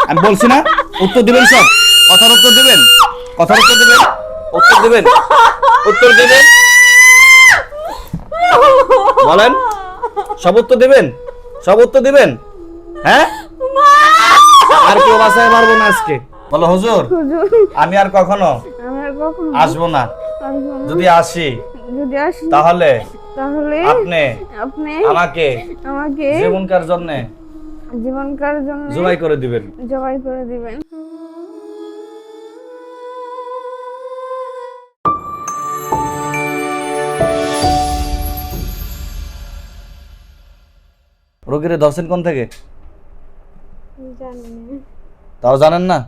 আমি বলছি না উত্তর দিবেন, সব কথার উত্তর দিবেন, কথার উত্তর দিবেন, উত্তর দিবেন, উত্তর দিবেন, বলেন সব উত্তর দিবেন, সব উত্তর দিবেন। হ্যাঁ, আর কেউ বাসায় পারবো না আজকে। বলো হুজুর আমি আর কখনো আসবো না, যদি আসি তাহলে আপনি আমাকে জীবনকার জন্য জবাই করে দিবেন। রোগীরে ধরছেন কোন থেকে? তাও জানেন না?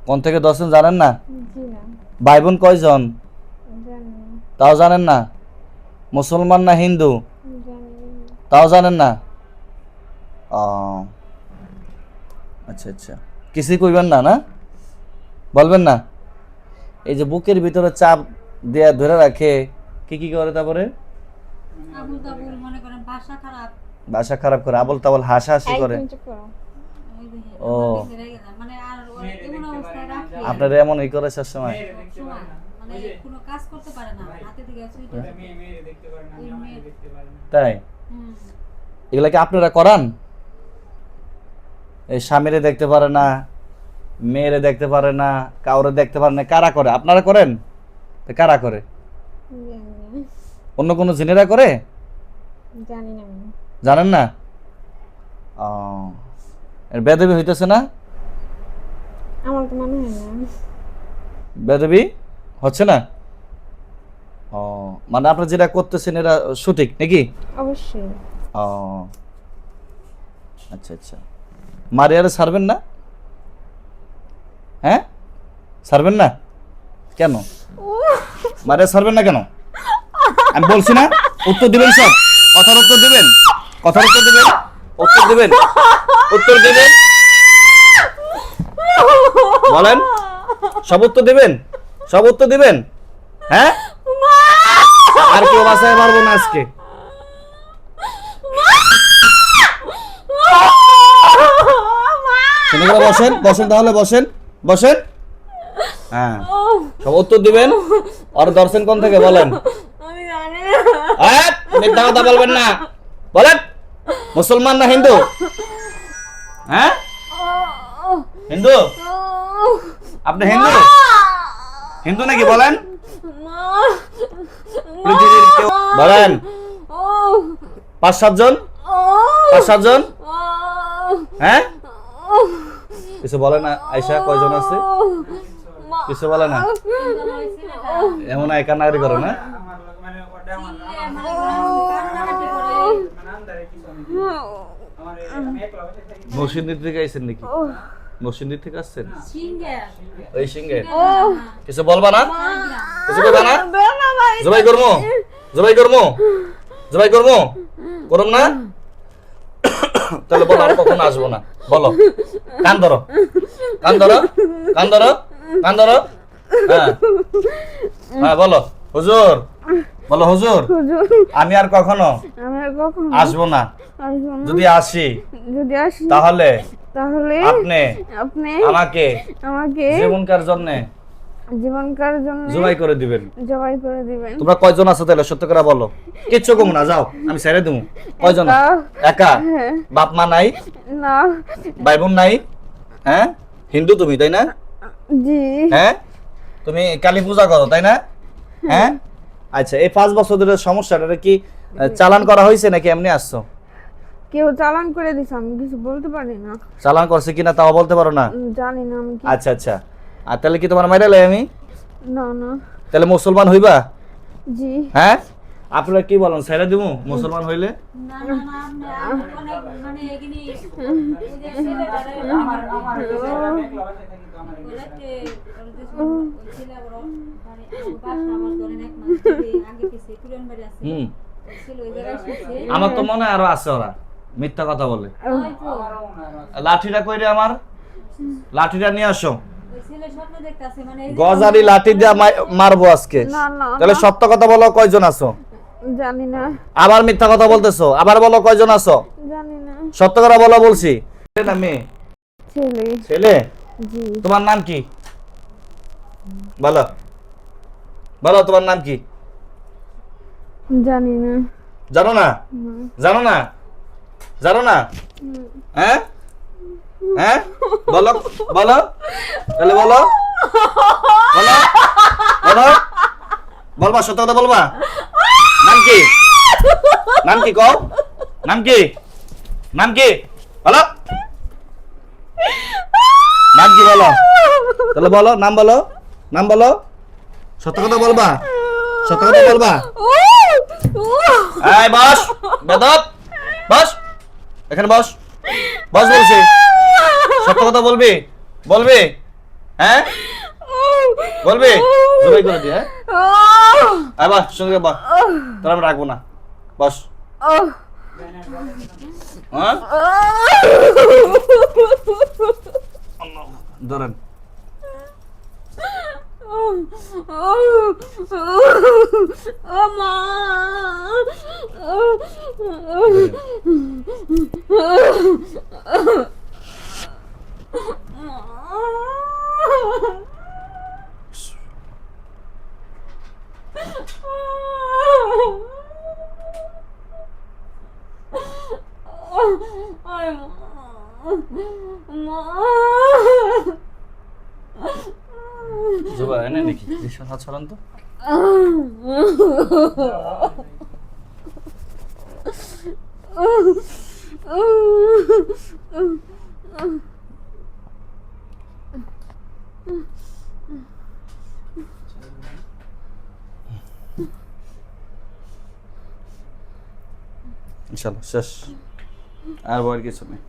কোন থেকে ধরছেন জানেন না? ভাই বোন কয়জন তাও জানেন না? মুসলমান না হিন্দু তাও জানেন না? আচ্ছা আচ্ছা, কিছুই কইবেন না, না বলবেন না? এই যে বুকের ভিতরে চাপ দেয়া ধরে রাখে, কি কি করে? তারপরে ভাষা খারাপ করে, আবল তাবল হাসাহাসি করে। ও আপনারা এমন এই করে সব সময়? তাই এগুলা কি আপনারা করান? এই স্বামীরে দেখতে পারে না, মেয়েরে দেখতে পারে না, কাউরে দেখতে পারে না, কারা করে? আপনারা করেন? কারা করে? অন্য কোনো জিনেরা করে? জানেন না? বেদবি হইতেছে না? বেদবি হচ্ছে না? মানে আপনারা যেটা করতেছেন এরা সঠিক নাকি? অবশ্যই। আচ্ছা আচ্ছা, মারিয়ারে ছাড়বেন না? হ্যাঁ ছাড়বেন না কেন? মারিয়া ছাড়বেন না কেন? আমি বলছি না উত্তর দিবেন, সব কথার উত্তর দিবেন, কথার উত্তর দিবেন, উত্তর দিবেন, উত্তর দিবেন, বলেন সব উত্তর দিবেন, সব উত্তর দিবেন। হ্যাঁ, আর কেউ বাসায় পারবো না আজকে। বসেন বসেন, তাহলে বসেন বসেন। হ্যাঁ, সব উত্তর দিবেন। আর দর্শন কোন থেকে বলেন? মিথ্যা কথা বলবেন না, বলেন মুসলমান না হিন্দু? হ্যাঁ হিন্দু? আপনি হিন্দু? হিন্দু নাকি বলেন? বলেন 5-7 জন, 5-7 জন। হ্যাঁ কিছু বলে না? আয়সা কয়জন আছে? কিছু বলে না? এমন কান্নাকাটি করো না? মসজিদ থেকে আইছেন নাকি? মসজিদ থেকে আসছেন? ওই সিঙ্গে কিছু বলবা না? কিছু বলবা না? জবাই করবো, জবাই করবো, জবাই করবো, করুন না? তাহলে বলো আর কখনো আসবো না। বলো, কান ধরো, কান ধরো, কান ধরো, কান ধরো। হ্যাঁ হ্যাঁ বলো হুজুর, বলো হুজুর আমি আর কখনো আসবো না, যদি আসি তাহলে আপনি আমাকে জীবনকার জন্য জবাই করে দিবেন। তোমরা কয়জন আছো তাহলে সত্য করে বলো? কিচ্ছু কম না, যাও আমি ছেড়ে দেবো। কয়জন? একা? বাপ মা নাই? ভাই বোন নাই? হ্যাঁ হিন্দু তুমি তাই না? হ্যাঁ তুমি কালী পূজা করো তাই না? হ্যাঁ আচ্ছা, এই 5 বছর ধরে সমস্যাটা কি চালান করা হয়েছে নাকি এমনি আসছো? কেউ চালান করে দিছে, আমি কিছু বলতে পারি না। চালান করছে কিনা তাও বলতে পারো না? জানি না আমি। আচ্ছা আচ্ছা, আর তাহলে কি তোমার মাইরা লাই আমি? না না। তাহলে মুসলমান হইবা? জি। হ্যাঁ আপনারা কি বলেন, ছেড়ে দিব মুসলমান হইলে? না না না, আপনি অনেক মানে এগিনি আমার তো মনে আরো আছে, ওরা মিথ্যা কথা বলে। লাঠিটা কইরে আমার লাঠিটা নিয়ে আসো, গজারি লাঠি দিয়ে মারবো আজকে। তাহলে সত্য কথা বলো, কয়জন আছো? জানি না। আবার মিথ্যা কথা বলতেছো, আবার বলো কয়জন আছো? জানি না। সত্য কথা বলো বলছি। না মেয়ে ছেলে। ছেলে? জি। তোমার নাম কি? বলো বলো তোমার নাম কি? জানি না। জানো না? জানো না? জানো না? হ্যাঁ হ্যাঁ বলো বলো তাহলে বলো বলো বলো বলবা, সত্য কথা বলবা। নাম কি? নাম কি কও? নাম কি? নাম কি বলো, নাম কি বলো, তাহলে বলো নাম বলো, নাম বলো, সত্য কথা বলবা, সত্য কথা বলবা। এই বস বেদব, বস এখানে বস, বস বলছি, সত্য কথা বলবি, বলবি? হ্যাঁ বলবি? জবাই করে দি। হ্যাঁ আবার সঙ্গে বা তোর আমি রাখবো না, বস। হ্যাঁ ধরেন। জুবা এনে নাকি হাত ছড়ান তো। ইনশাল্লাহ শেষ, আর বড় কিছু নেই।